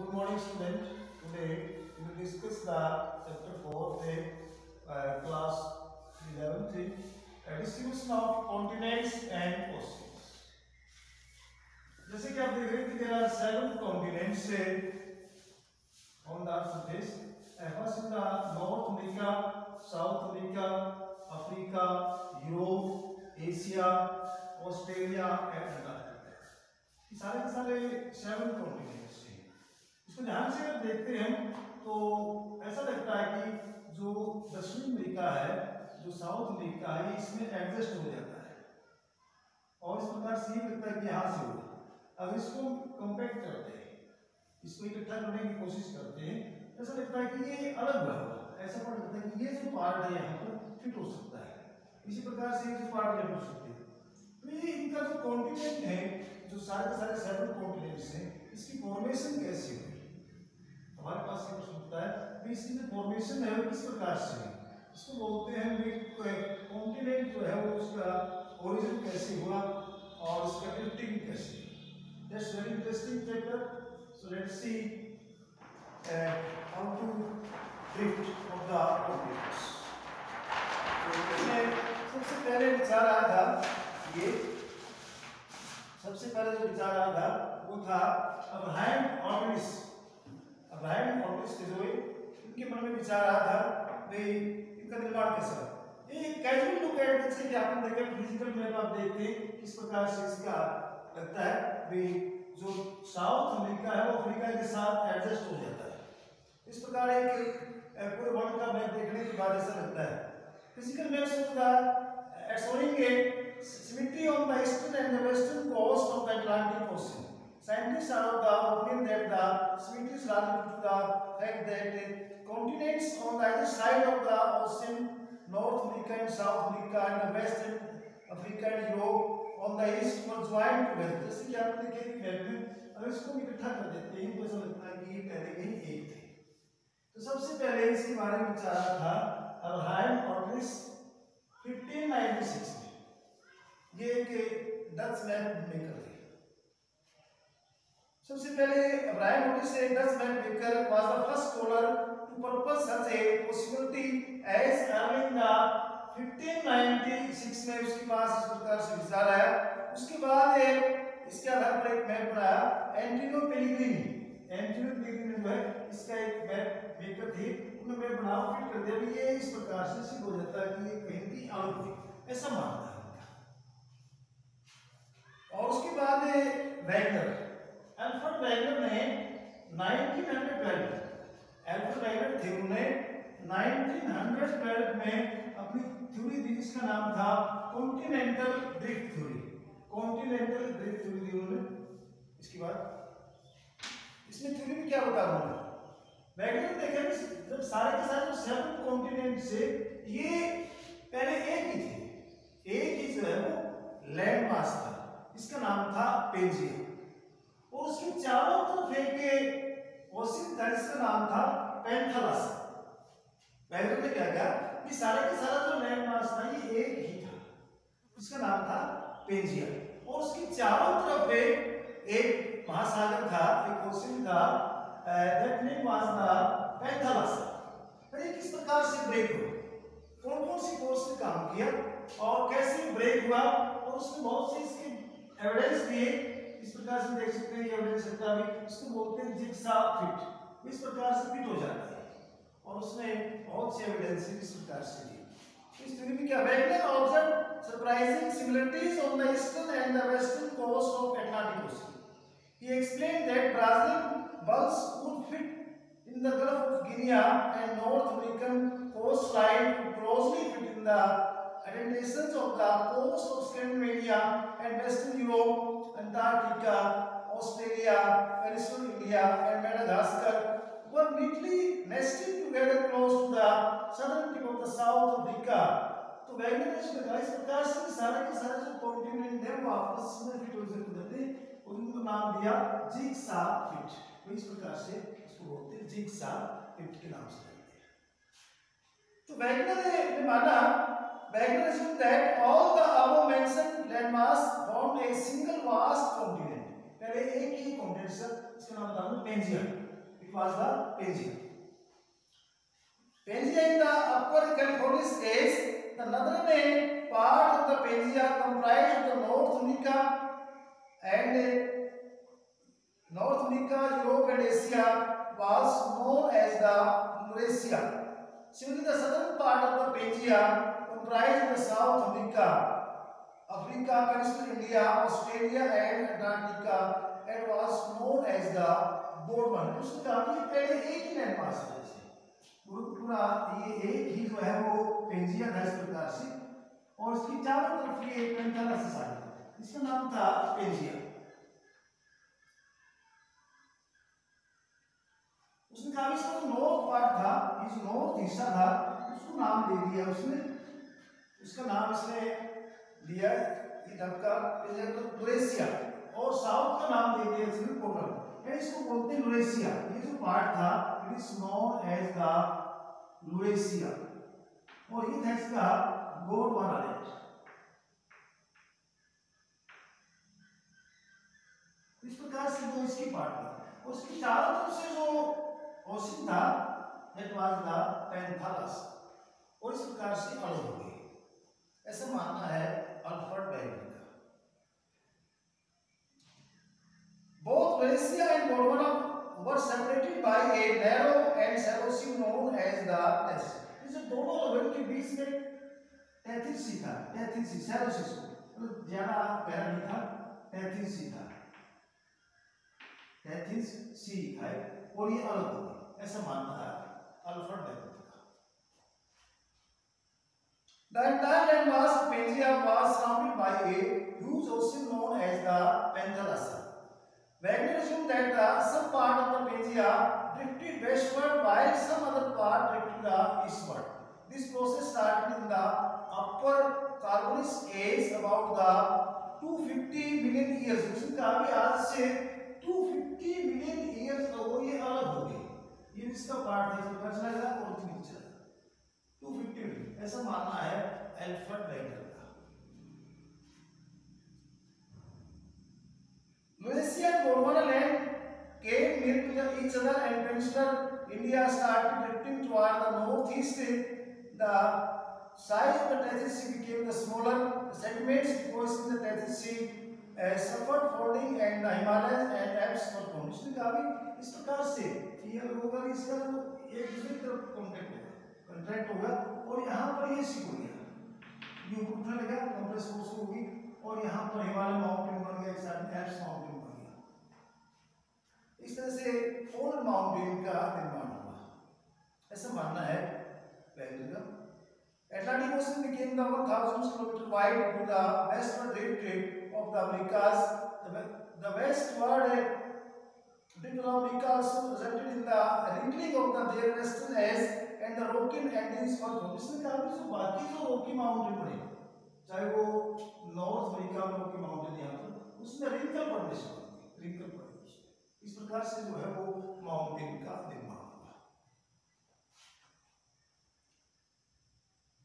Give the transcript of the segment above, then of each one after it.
Good morning, student. Today we will discuss the chapter 4 class 11th distribution of continents and oceans. जैसे कि आप देख रहे हैं कि there are 7 continents on the surface. First is the North America, South America, Africa, Europe, Asia, Australia and Antarctica. ये सारे के सारे 7 continents हैं. इसको ध्यान से अगर देखते हैं तो ऐसा लगता है कि जो दक्षिणी अमेरिका है, जो साउथ अमेरिका है, इसमें एडजस्ट हो जाता है और इस प्रकार से ये लगता है कि यहाँ से होगा. अगर इसको कंपेक्ट करते हैं, इसको इकट्ठा करने की कोशिश करते हैं, ऐसा लगता है कि ये अलग हुआ, ऐसा पता लगता है कि ये जो पार्ट है यहाँ पर फिट हो सकता है. इसी प्रकार से ये जो पार्ट यहाँ हो सकते हैं. तो ये इनका जो कॉन्टिनेंट है, जो सारे 7 कॉन्टिनेंट्स हैं, इसकी फॉर्मेशन कैसी हुई. हमारे पास ये प्रश्न होता है कि इसकी जो फॉर्मेशन है वो किस प्रकार से है. इसको बोलते हैं कि कॉन्टिनेंट जो है वो उसका ओरिजिन कैसे हुआ और उसका ड्रिफ्टिंग कैसे. That's very interesting chapter. So let's see how to drift of the continents. सबसे पहले विचार आया था, ये सबसे पहले जो विचार आया था वो था अब्राहम ऑर्गनिस. अब्राहम ऑर्गनिस जो है, इनके मन में विचार आया था भाई इनका निर्माण कैसे हुआ. ये कैजुअल लुक एट, जैसे कि आपने देखा फिजिकल मैप आप देखते हैं किस प्रकार से इसका लगता है भाई जो साउथ अमेरिका है वो अफ्रीका के साथ एडजस्ट हो जाता है. इस प्रकार एक पूरे वर्ल्ड का मैप देखने के बाद ऐसा लगता है. फिजिकल मैप से showing a symmetry on the eastern and the western coast of the Atlantic Ocean. Scientists are of the opinion that the symmetry is related to the fact that continents on either side of the ocean, North America and South America, and the West and Africa and Europe on the east were joined together. जैसे कि आपने देखा कि map में अगर इसको इकट्ठा कर देते हैं तो ऐसा लगता है कि ये पहले ही एक थे. तो सबसे पहले इसके बारे में विचारा था अब्राहम ऑर्गनिस 1596 में. ये एक डच मैप मेकर थे. सबसे पहले अब्राहम ऑर्गनिस एक Dutch map maker was the first scholar to propose such a possibility as early in the 1596 में उसके पास इस प्रकार से विचार आया. उसके बाद इसके आधार पर एक मैप बनाया एंटोनियो पेलेग्रिनी. एंटोनियो पेलेग्रिनी जो है इसका एक मैप मेकर थे. उन्होंने मैप बनाया, फिट कर दिया. ये इस प्रकार से सिद्ध हो जाता है कि ये कहीं भी अलग थे, ऐसा मानता है. और उसके बाद वैगनर, अल्फ्रेड वैगनर ने 1912 अल्फ्रेड वैगनर थे, उन्होंने 1912 में अपनी थ्योरी दी जिसका नाम था continental drift theory. Continental drift theory दी उन्होंने. इसके बाद इसमें थ्योरी में क्या बताया उन्होंने. वैगनर ने देखा कि जब सारे के सारे 7 कॉन्टिनेंट से ये पहले एक ही थे, एक ही जो है वो लैंड मास था, इसका नाम था पेंजिया. और उसके चारों तरफ एक ओशियन था जिसका नाम था पेंथलस. वैगनर ने क्या किया कि सारे के सारा जो लैंड मास था ये एक ही था, इसका नाम था पेंजिया. और उसके चारों तरफ एक महासागर था, एक ओशियन था, that name was the पेंथलस. ये किस प्रकार से ब्रेक हुआ, कौन कौन सी फोर्स ने काम किया और कैसे ब्रेक हुआ, और उसमें बहुत से इसके एविडेंस दिए. इस प्रकार से देख सकते हैं ये एविडेंस रहता है, इसको बोलते हैं जिगसा फिट. इस प्रकार से फिट हो जाता है और उसमें बहुत से एविडेंस इस प्रकार से दिए. इस थ्योरी में क्या Wegener observe surprising similarities on the eastern and the western coast of Atlantic ocean. He explained that Brazilian bulls would fit in the Gulf of Guinea and North American coastline to closely fit in the adaptations of the coast of Scandinavia and Western Europe, Antarctica, Australia, Peninsular India and Madagascar were neatly nested together close to the southern tip of the South Africa. तो Wagner ने कहा इस प्रकार से सारे के सारे जो कॉन्टिनेंट है वो आपस में फिट हो जाते हैं. उनको नाम दिया जिगसा फिट. इस प्रकार से इसको बोलते हैं जिगसा फिट के नाम से. तो वैगनर ने माना, Wagner assumed that all the above mentioned landmass formed a single vast continent. पहले एक ही कॉन्टिनेंट, इसका नाम था Pangaea. It was the Pangaea. Pangaea in the Upper California states. The northern part of the Pangaea comprised the North America, Europe and Asia was known as the Eurasia. Similarly, the southern part of the Pangaea comprised the South America, Africa, Peninsular India, Australia and Antarctica and was known as the Gondwana. उसने कहा कि पहले एक ही land mass है, पूरा ये एक ही जो है वो पेंजिया था इस प्रकार से, और इसकी चारों तरफ ये पेंथाला से सारी, इसका नाम था पेंजिया। उसने कहा इसका जो नॉर्थ पार्ट था, ये जो नॉर्थ हिस्सा था, उसको नाम दे दिया उसने, उसका नाम इसने दिया इधर का यूरेशिया, और साउथ का नाम दे दिया इसने कोरल, इसको बोलते हैं यूरेशिया। ये जो पार्ट था it is known as the Eurasia, और ये था इसका गोंडवाना लैंड। इस प्रकार से वो इसकी पार्ट था, उसकी चारों तरफ से जो ओशन था दैट वाज द पेंथालस, और इस प्रकार से अलग हो गई, ऐसा मानना है अल्फ्रेड वेगनर का। Both Eurasia and Gondwana were separated by a narrow and shallow sea known as the Tethys. इस दोनों लेवल के बीच में टेथिस सी था, टेथिस सी शैलो सी, मतलब ज्यादा गहरा नहीं था, टेथिस सी था, टेथिस सी था, और ये अलग हो गया, ऐसा मानना है अल्फ्रेड वेगनर का। The entire landmass of Pangaea was surrounded by a huge ocean known as the Panthalassa. Wagner assumed that some part of the Pangaea drifted westward while some other part drifted eastward. This process started in the Upper Carboniferous age about the 250 million years. उसने कहा कि आज से 250 million years ago ये अलग हो गई, ये इसका पार्ट है, इसका चला गया और नीचे चला 250 million, ऐसा मानना है अल्फ्रेड वेगनर का। Eurasia and Gondwana land came near to each other and peninsular India started drifting toward the northeast. The size of the Tethys Sea became the smaller. The sediments deposited in the Tethys Sea suffered folding and the Himalayas and Alps were formed. इसने कहा भी इस प्रकार से ये होगा, इसका एक दूसरे की तरफ कॉन्ट्रैक्ट होगा, और यहाँ पर ये सी हो गया, ये ऊपर उठने लगा, कंप्रेस फोर्स होगी, और यहाँ पर हिमालय माउंटेन बन गया, एक साइड में एल्प्स माउंटेन बन गया। इस तरह से फोल्ड माउंटेन का निर्माण हुआ, ऐसा मानना है वेगनर का। Atlantic Ocean became the 1000 km wide to the westward drift of the Americas. The westward drift of America also resulted in the wrinkling of their western edge and the rocky endings were formed. इसने कहा कि जो बाकी जो Rocky mountain बने, चाहे वो north America में रॉकी माउंटेन यहाँ पर, उसमें रिंकल पड़ने से रिंकल पड़े, इस प्रकार से जो है वो माउंटेन का निर्माण हुआ।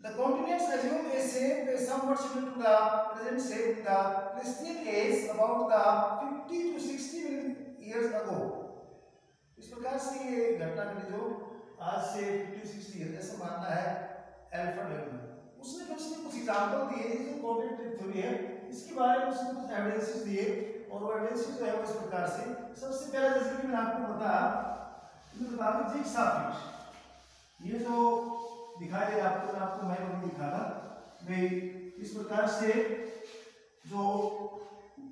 The continents assume a shape somewhat similar to the present shape. The Pleistocene age about the 50 to 60 million years ago. इस प्रकार से ये घटना घटी जो आज से 50-60 ईयर, ऐसा मानना है अल्फ्रेड वेगनर। उसने फिर उसने कुछ एग्जांपल दिए, जो कॉन्टिनेंटल थ्योरी है इसके बारे में उसने कुछ एविडेंसेस दिए, और वो एविडेंसेस जो है वो इस प्रकार से, सबसे पहले जैसे कि मैंने आपको बताया, जिग्सा फिट, ये जो दिखाई दे रहा है आपको मैं अभी दिखा था भाई, इस प्रकार से जो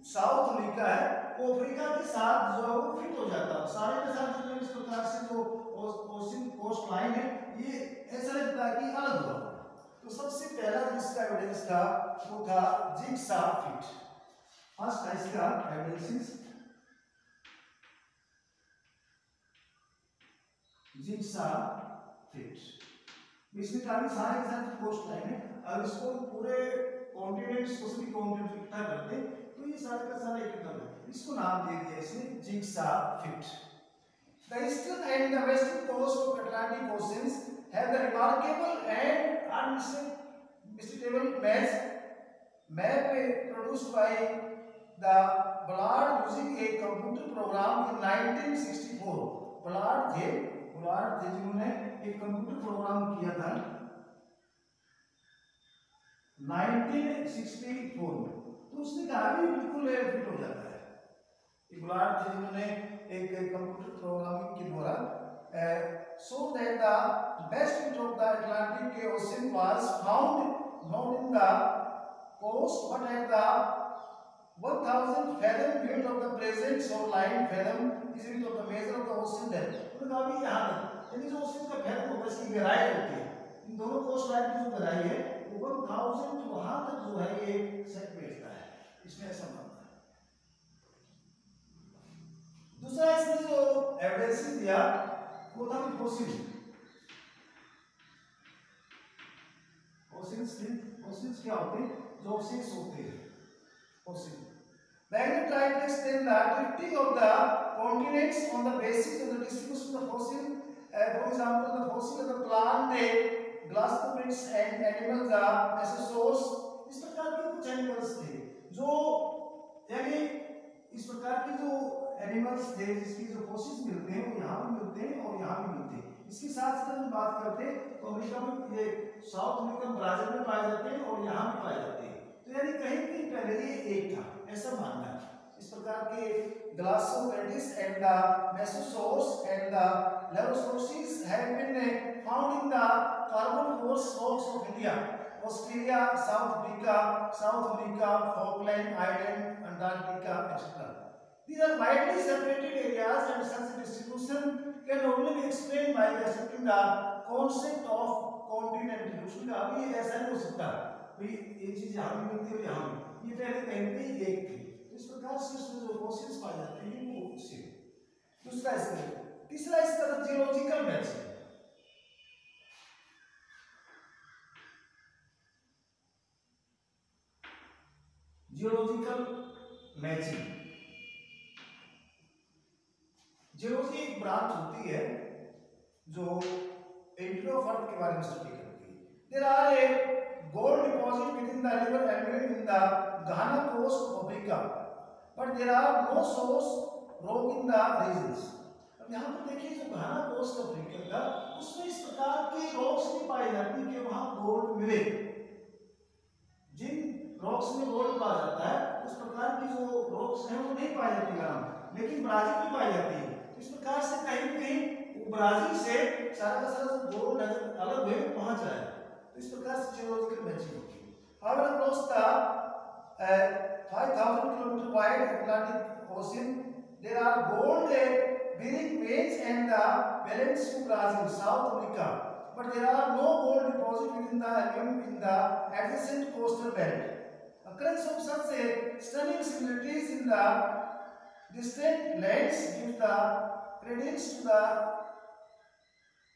साउथ अमेरिका है वो अफ्रीका के साथ जो है वो फिट हो जाता है, सारे के साथ जो इस प्रकार से जो ओशन कोस्ट लाइन है ये ऐसा लगता है कि अलग हुआ। तो सबसे पहला जिसका एविडेंस था वो था जिग्सा फिट, फर्स्ट था इसका एविडेंस जिग्सा फिट। इसमें काफी सारे के साथ कोस्ट लाइन है, अगर इसको पूरे कॉन्टिनेंट्स को सभी कॉन्टिनेंट इकट्ठा करते तो ये सारे का सारा इकट्ठा है, इसको नाम दे दिया इसने jigsaw fit. The eastern and the western coast of Atlantic Oceans have the remarkable and unmistakable map produced by the Ballard using a computer program in 1964. Pollard थे जिन्होंने एक कंप्यूटर प्रोग्राम किया था 1964 में, तो उसने कहा भी बिल्कुल फिट हो जाता है। पोलार्ड थे जिन्होंने एक कंप्यूटर प्रोग्रामिंग के द्वारा so that the best fit of the Atlantic Ocean was found not in the coast but at the 1000 fathom width of the present shoreline fathom is width of the measure of the ocean depth। उन्होंने कहा भी यहाँ तक, यानी जो ocean का fathom होता है इसकी गहराई होती है, इन दोनों कोस्ट लाइन की जो गहराई है वो 1000 वहां तक जो है ये सेट बैठता है, इसमें ऐसा मानना है। दूसरा इसने जो एविडेंस दिया वो था फॉसिल। फॉसिल्स क्या होते हैं? जो अवशेष होते हैं, fossil. Wagner tried to explain the drifting of the continents on the basis of the distribution of fossil. For example, the fossil of the plant, glastomids and animals are mesozoans. इस प्रकार के कुछ एनिमल्स थे जो, यानी इस प्रकार के जो एनिमल्स थे जिसकी जो फॉसिल्स मिलते हैं वो यहाँ भी मिलते हैं और यहाँ भी मिलते हैं। इसके साथ साथ हम बात करते हैं तो अमेरिका में, ये साउथ अमेरिका ब्राजील में पाए जाते हैं और यहाँ भी पाए जाते हैं, तो यानी कहीं कहीं पहले ये एक था, ऐसा मानना है। इस प्रकार के glossopteris and the mesosaurus and the lystrosaurus have been found in the carboniferous rocks of India, Australia, South America, Falkland island, Antarctica etcetera. These are widely separated areas and such distribution can only be explained by accepting the concept of continental। अभी ऐसा नहीं हो सकता भाई ये चीज यहाँ भी मिलती है और यहाँ भी, ये पहले कहीं पे एक थी, तो इस प्रकार से उसमें जो फॉसिल्स पाए जाते हैं वो उससे। दूसरा इसका, तीसरा इसका geological matching. Geological matching, geology एक ब्रांच होती है जो एंट्री ऑफ अर्थ के बारे में स्टडी करती है। There are a gold deposit within the river Amazon in the Ghana coast of Africa, but there are no source rock in the regions। अब यहाँ पर देखिए जो घाना कोस्ट अफ्रीका का, उसमें इस प्रकार की रॉक्स नहीं पाई जाती कि वहाँ गोल्ड मिले। जिन रॉक्स में गोल्ड पाया जाता है उस प्रकार की जो रॉक्स हैं वो नहीं पाई जाती घाना, लेकिन ब्राजील में पाई जाती है। इस प्रकार से कहीं कहीं ब्राजील से सारा का सारा जो गोल्ड अलग हुए पहुंच रहा है, तो इस प्रकार से जियोलॉजिकल मैचिंग होती है। However, across the 5,000 km wide Atlantic Ocean, there are gold bearing veins and the valleys to Brazil, South America, but there are no gold deposit within the alluvium in the adjacent coastal belt. Occurrence of such stunning similarities in the distant lands gives the credence to the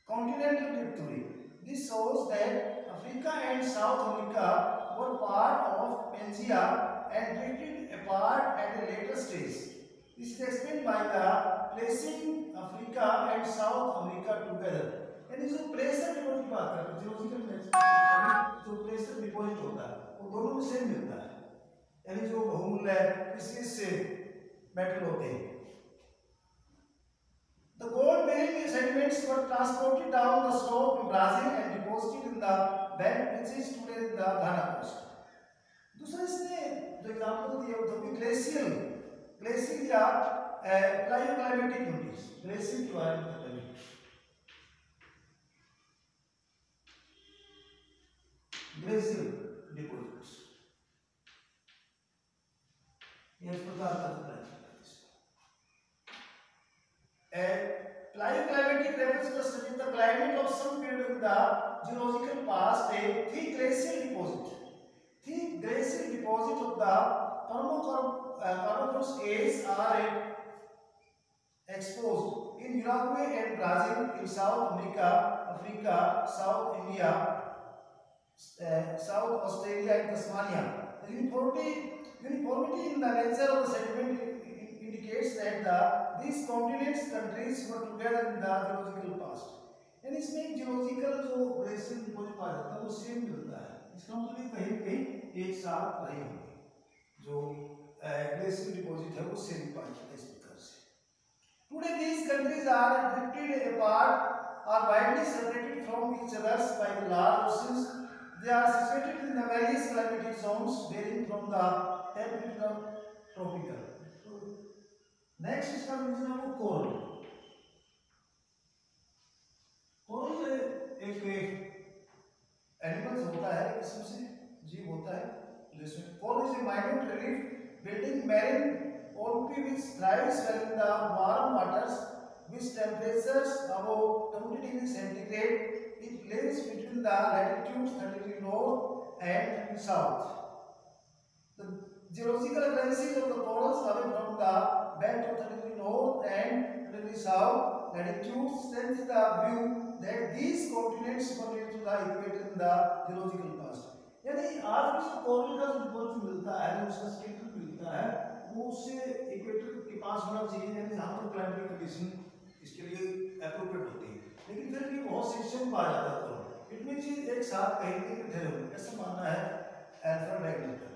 continental drift theory. This shows that Africa and South America were part of Pangaea and drifted apart at a later stage. This is explained by the placing Africa and South America together. यानी जो pressure deposit की बात करते हैं, geological matching, जो pressure deposit होता है वो दोनों में सेम मिलता है, यानी जो बहुमूल्य प्रीशियस मेटल होते हैं। The gold-bearing sediments were transported down the slope in Brazil and deposited in the belt which is today the Ghana coast। दूसरा इसने जो एग्जांपल दिया वो भी ग्लेशियल या प्लायोक्लाइमेटिक यूनिट्स, ग्लेशियल के बारे में बताते हैं। ग्लेशियल डिपॉजिट्स ये इस प्रकार का होता है। Paleoclimatic refers to study the climate of some period in the geological past. A thick glacial deposit of the Carboniferous age are exposed in Uruguay and Brazil, in South America, Africa, South India, South Australia and Tasmania. The uniformity in the nature of the sediment indicates that these continents countries were together in the geological past। यानी इसमें geological जो glacial deposit पाया जाता है वो same मिलता है, इसका मतलब कहीं कहीं एक साथ रहे होंगे, जो ग्लेशियल डिपॉजिट है वो सेम पाया जाता है इस प्रकार से। Today these countries are drifted apart, are widely separated from each other by the large oceans. They are situated in the various climatic zones, varying from the temperate to tropical. Next is the coral. Coral एक animals होता है, किस्म से जीव होता है जिसमें coral is a minute reef building marine algae which thrives well in the warm waters with temperatures above 20 degrees centigrade. It lives between the latitudes 30 degrees north and 30 degrees south. The geological appearances of the corals away from the belt of 30 degrees north and 30 degrees south latitudes strengthens the view that these continents connect to the equator in the geological past. यानी आज भी जो coral का जो report मिलता है, जो उसका स्केटर मिलता है, वो उससे इक्वेटर के पास होना चाहिए, यानी जहाँ पर क्लाइमेटिक कंडीशन इसके लिए एप्रोप्रिएट होती है, लेकिन फिर भी बहुत से एक्शन पा जाता है। तो इट मींस एक साथ कहीं पे इकट्ठे होंगे, ऐसा मानना है अल्फ्रेड वैगनर का।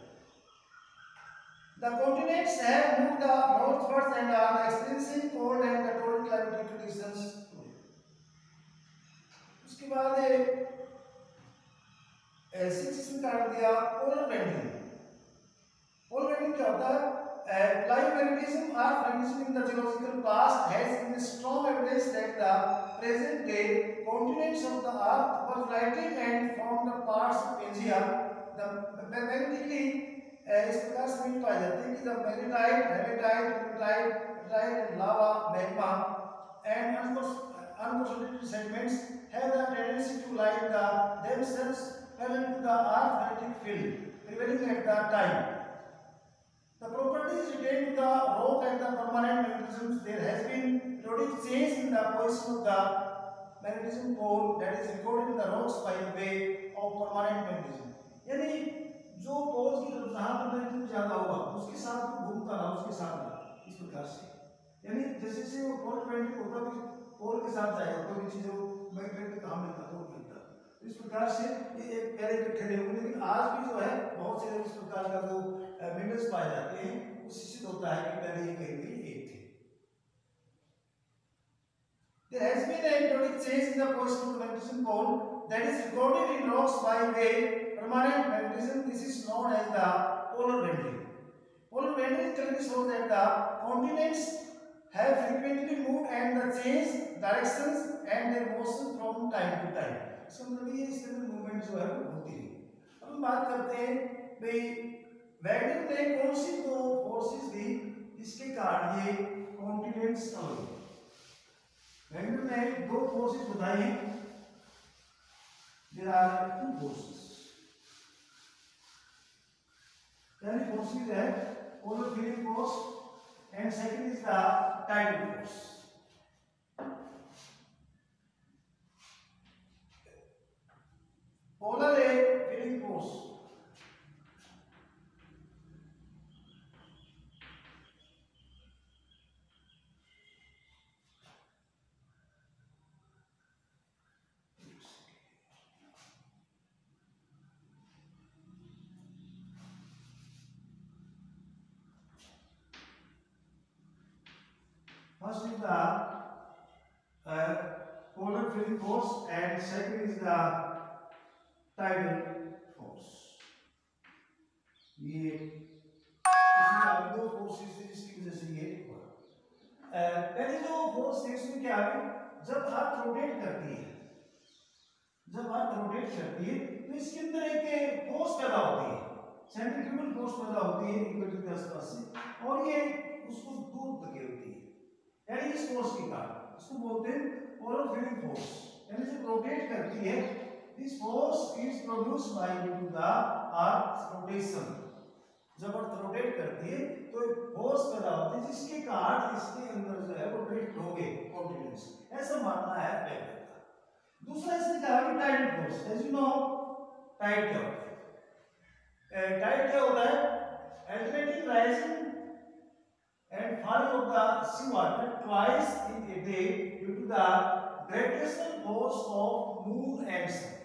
The continents have moved the northwards and are experiencing cold and torrid climatic conditions. उसके बाद सिक्स का दिया पोलर बेंडिंग। पोलर बेंडिंग क्या होता है? Plymagnetism or magnetism in the geological past has been strong evidence that the present day continents of the earth were flattened and formed parts of Pangaea. The magnetically इस प्रकार से मिल पाए जाते हैं कि the magnetite, hematite, and lava, magma and unconsolidated sediments have the tendency to line themselves parallel to the earth's magnetic field prevailing at the time. The properties retained to the rock and the permanent magnetism. There has been periodic change in the position of the magnetism pole that is recorded in the rocks by way of permanent magnetism. यानी जो पोल की तरफ जहाँ पर magnetism ज्यादा होगा उसके साथ घूमता रहा, उसके साथ रहा, इस प्रकार से। यानी जैसे से वो पोल बेंडिंग होता है, पोल के साथ जाएगा, कोई भी चीज जो मैग्नेट कहाँ मिलता है, वो मिलता है। इस प्रकार से ये एक पहले इकट्ठे नहीं होंगे, लेकिन आज भी जो है बहुत से इस प्रकार का जो मिनरल्स पाए जाते हैं, उससे सिद्ध होता है कि पहले ये कहीं भी एक थे। There has been a periodic change in the position of the magnetism pole that is recorded in rocks by way permanent magnetism. This is known as the polar bending. Polar bending clearly shows that the continents have frequently moved and the changed directions and their motion from time to time. इसका मतलब ये इसके अंदर movement जो है वो होती है। अब हम बात करते हैं भाई वैगनर ने कौन सी दो फोर्सेस दी जिसके कारण ये कॉन्टिनेंट्स अलग हुए। वैगनर ने दो फोर्सेस बताई। There are two forces. पहली फोर्स है polar feeling force and second is the tidal force. Polar feeling force first is the polar feeling force and second is the tidal force. ये इसमें दो forces है जिसकी वजह से ये हुआ। पहले जो फोर्स है इसमें क्या है, जब अर्थ रोटेट करती है, तो इसके अंदर एक फोर्स पैदा होती है, सेंट्रीफ्यूगल फोर्स पैदा होती है इक्वेटर के आसपास से, और ये उसको दूर धकेलती होती है। यानी इस फोर्स के कारण इसको बोलते हैं पोलर फीलिंग फोर्स। यानी जब रोटेट करती है, this force is produced by due to the earth's rotation. जब अर्थ रोटेट करती है तो एक फोर्स पैदा होती है जिसके कारण इसके अंदर जो है वो ड्रिफ्ट हो गए कॉन्टिनेंट्स, ऐसा मानना है वैगनर का। दूसरा इसने कहा कि tidal force. As you know tide क्या होता है? टाइड क्या होता है? Alternating rising and falling of the sea water twice in a day due to the gravitational force of moon and sun.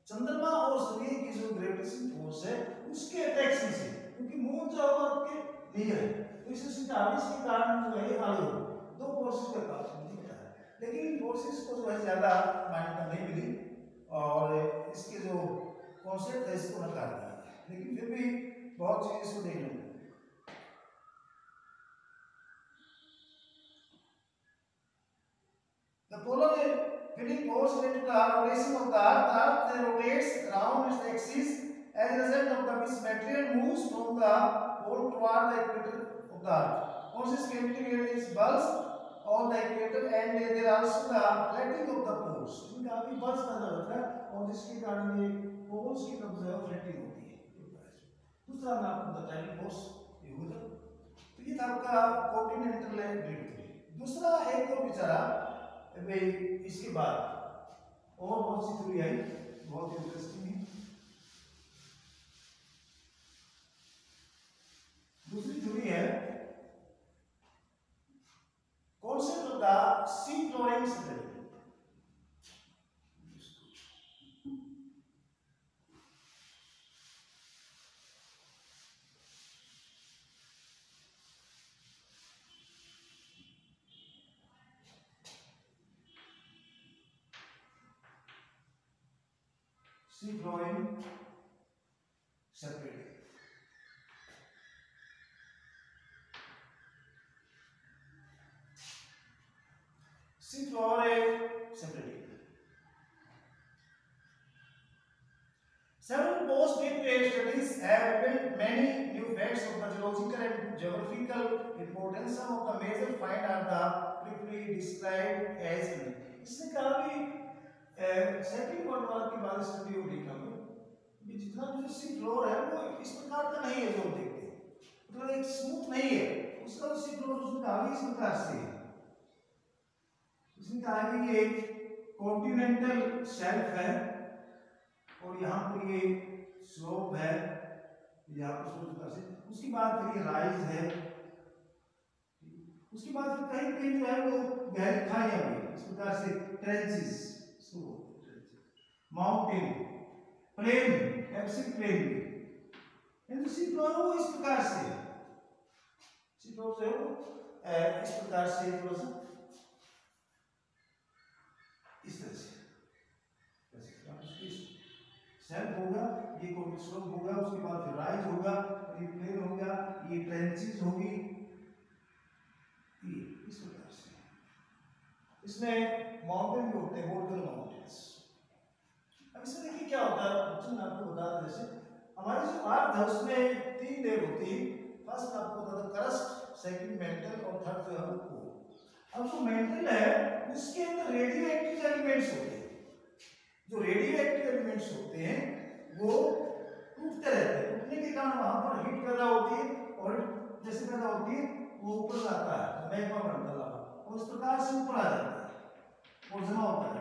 चंद्रमा और सूर्य की जो ग्रेविटेशन फोर्स है उसके अट्रैक्शन से, क्योंकि मून जो है आपके नियर है, तो इससे के कारण जो है अलग दो फोर्सेस का जो है ज़्यादा मान्यता नहीं मिली और इसके जो कॉन्सेप्ट है इसको नकार दिया, लेकिन फिर भी बहुत चीज़ इसको देख लेंगे। The polar filling force related to the rotation of the earth rotates around its axis. As a result of the which material moves from the pole toward the equator of the earth. Forces cantilever its bulge on the equator and there are also the flattening of the poles. इनका अभी bulge पैदा होता है और जिसके कारण ये poles की तरफ जो है flattening होती है। दूसरा मैं आपको बताया force ये होगा। तो ये था आपका continental drift। दूसरा एक और विचारा इसके बाद और बहुत सी थ्योरी आई, बहुत इंटरेस्टिंग है। दूसरी थ्योरी है concept of the sea flooring stability. Sea flooring separately. Sea flooring separately. Several post-date studies have revealed many new facts of the geological and geographical importance. Some of the major finds are the briefly described as below. इसने कहा भी second world war के बाद study हो देखा कि जितना जो सी फ्लोर है वो इस प्रकार का नहीं है जो देखते हैं, मतलब एक स्मूथ नहीं है उसका सी फ्लोर, उसने कहा इस प्रकार से है। उसने कहा कि ये कॉन्टिनेंटल शेल्फ है और यहाँ पर ये स्लोप है, यहाँ पर स्लोप से उसके बाद फिर ये राइज है, उसके बाद फिर कहीं कहीं जो है वो गहरी खाइयां भी इस प्रकार से trenches, mountain, plain, abyssal plain, यानी सी फ्लोर वो इस प्रकार से है, सी फ्लोर जो है वो इस प्रकार से थोड़ा सा इस तरह से सेल्फ होगा, ये कोई स्लोप होगा, उसके बाद फिर राइज होगा, ये प्लेन होगा, ये ट्रेंचेस होगी, ये इस प्रकार से। इसमें माउंटेन भी होते हैं, बोल्डर माउंटेन्स। अब इसमें देखिए क्या होता है, मैं आपको बता दें, जैसे हमारी जो अर्थ है उसमें 3 लेयर होती है। फर्स्ट आपको बता दो क्रस्ट, सेकंड मेंटल और थर्ड जो है वो कोर। अब जो मेंटल है उसके अंदर रेडियो एक्टिव एलिमेंट्स होते हैं, जो रेडियो एक्टिव एलिमेंट्स होते हैं वो टूटते रहते हैं, टूटने के कारण वहां पर हीट पैदा होती है और जैसे पैदा होती है वो ऊपर जाता है, मैग्मा बनता है और उस प्रकार से ऊपर आ जाता है और जमा होता है।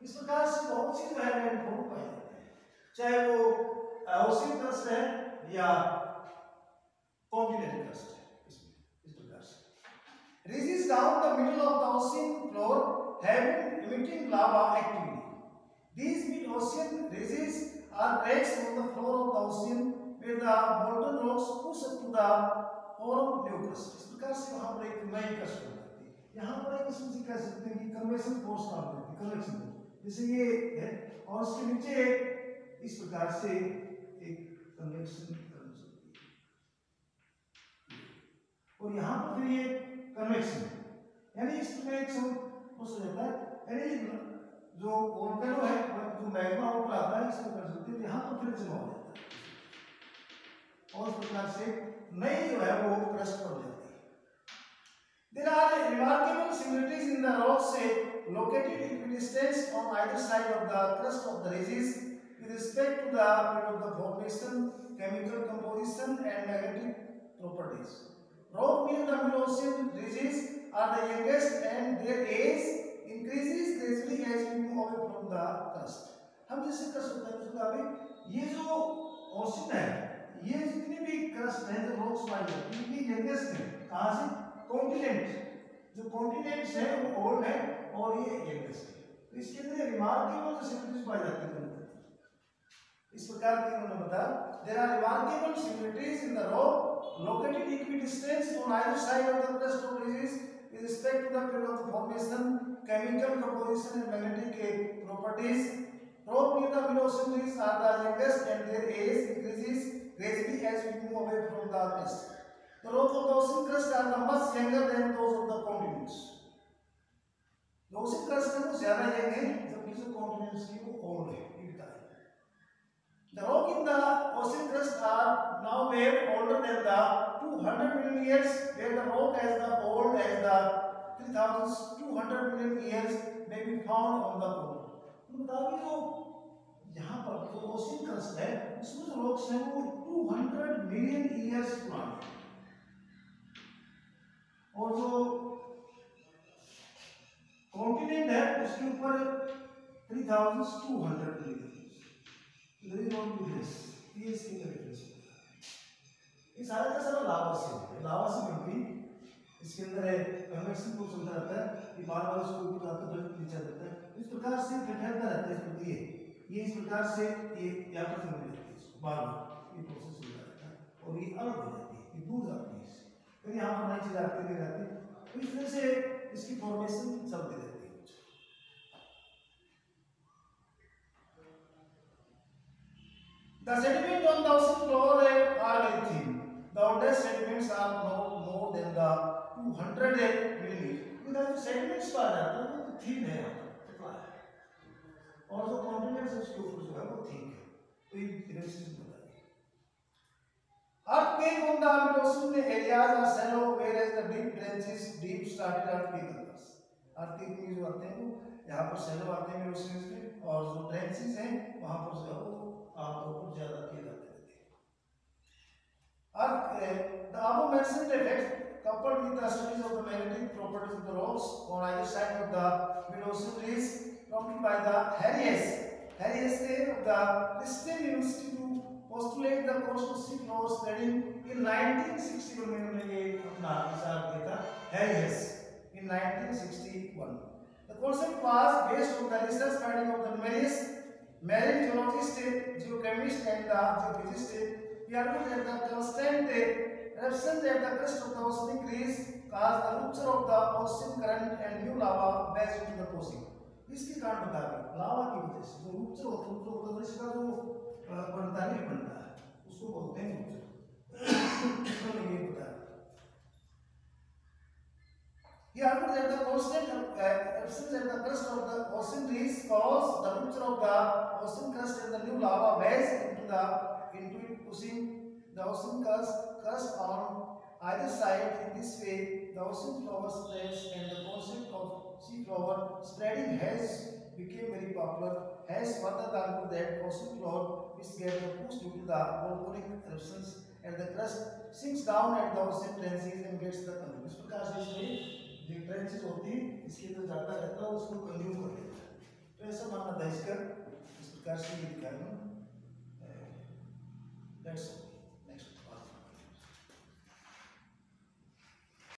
इस प्रकार से बहुत सी जो है लैंडफॉर्म पाए जाते हैं, चाहे वो ओशियन क्रस्ट है या कॉन्टिनेंटल क्रस्ट है। इस प्रकार से ridges down the middle of the ocean floor have been emitting lava activity. These mid-ocean ridges are cracks on the floor of the ocean where the molten rocks push up to the form new crust. इस प्रकार से वहाँ पर एक नई crust बन जाती है। यहाँ पर एक किस्म से कह सकते हैं कि कन्वेक्शन फोर्स काम करती है, कन्वेक्शन जैसे ये है और उसके नीचे इस प्रकार से एक कन्वेक्शन और यहाँ पर फिर ये कन्वेक्शन, यानी इसमें एक हो जाता है, यानी जो वोल्केनो है जो मैग्मा ऊपर आता है इसको कर सकते हैं, यहाँ पर फिर जमा हो जाता है और इस प्रकार से नई जो है वो क्रस्ट बन जाती है। There are remarkable similarities in the rocks located equidistant on either side of the crust of the ridges with respect to the period of the formation, chemical composition and magnetic properties. Rock near the mid-ocean ridges are the youngest and their age increases gradually as we move away from the crust. हम जैसे crust होता है उसका अभी ये जो ocean है, ये जितने भी क्रस्ट हैं जो रॉक्स पाई जाती हैं ये यंगेस्ट है, कहाँ से, कॉन्टिनेंट, जो कॉन्टिनेंट्स हैं वो ओल्ड है और ये यंगेस्ट है, तो इसके अंदर रिमार्केबल जो सिमिलरिटीज पाई जाती है इस प्रकार की उन्होंने बताया। There are remarkable similarities in the rock located equidistant on either side of the crust of ridges with respect to the period of the formation, chemical composition and magnetic properties. Rock near the mid-ocean ridges are the youngest and their age increases gradually as we move away from the crust. The rock of the ocean crust are the much younger than those of the continents. The ocean crust है वो ज़्यादा young है, जबकि जो continents की वो old है, इतना है. The rock in the ocean crust are now way older than the 200 million years, where the rock as the old as the 3,200 million years may be found on the pole. तो बताइए जो यहाँ पर जो ocean crust है, उसमें जो rocks हैं वो 200 million years पुराने, और जो continent है उसके ऊपर 3,200 million. There is not to this. ये इसकी रेफरेंस है. ये सारा का सारा लावा से है. लावा से बनती. इसके अंदर है कन्वेक्शन को चलता रहता है. ये बार-बार इसको ऊपर जाता है, नीचे जाता है. इस प्रकार से फैलता रहता है इस प्रति ये इस प्रकार से ये यहाँ पर चल रही है. बार-बार ये प्रोसेस चलता रहता है और ये अलग हो जाती है. ये दूर जाती है. फिर यहाँ पर नई चीज आती नहीं रहती. तो इस तरह से इसकी फॉर्मेशन चलती रहती है. The sediments on the ocean floor are very thin. The oldest sediments are not more than the 200 millimeters. because जो sediments पाया जाता है वो thin है यहाँ पर, पतला है. और जो continents उसके ऊपर जो है वो thick है. तो ये differences बताइए. Earthquake on the mid-ocean areas are shallow, whereas the deep trenches deep started earthquake occurs. Earthquake में जो आते हैं वो यहाँ पर shallow आते हैं mid-ocean में, और जो trenches हैं वहाँ पर जो है वो आमतौर पर ज्यादा किए जाते रहते हैं. The above mentioned effects, coupled with the studies of the magnetic properties of the rocks on either side of the mid-ocean ridge, prompted by the Harry Hess of the Princeton University to postulate the coastal sea floor spreading in 1961 में उन्होंने ये अपना विचार किया था. Harry Hess in 1961. The concept was based on the research finding of the numerous marine geologist, geochemist and the geophysicist. He argued that the constant eruptions at the crest of the oceanic ridge caused the rupture of the ocean current and new lava based into the ocean. इसके कारण बता रहे लावा की वजह से जो rupture होता है, तो इसका जो बनता है उसको बोलते हैं rupture. ये बता रहे. He argued that the constant eruptions at the crest of the ocean ridge caused the rupture of the ocean crust and the new lava waves into it, pushing the ocean crust on either side. In this way, the ocean floor spreads, and the concept of sea floor spreading has became very popular. Has further argued that ocean floor which get the push due to the volcanic eruptions and the crust sinks down at the ocean trenches and gets the consume. इस प्रकार से इसमें जो trenches होती है इसके अंदर जाता रहता है, उसको कंज्यूम कर लेता है. तो ऐसा मानना था इसका. इस प्रकार से ये दिखाया. That's all.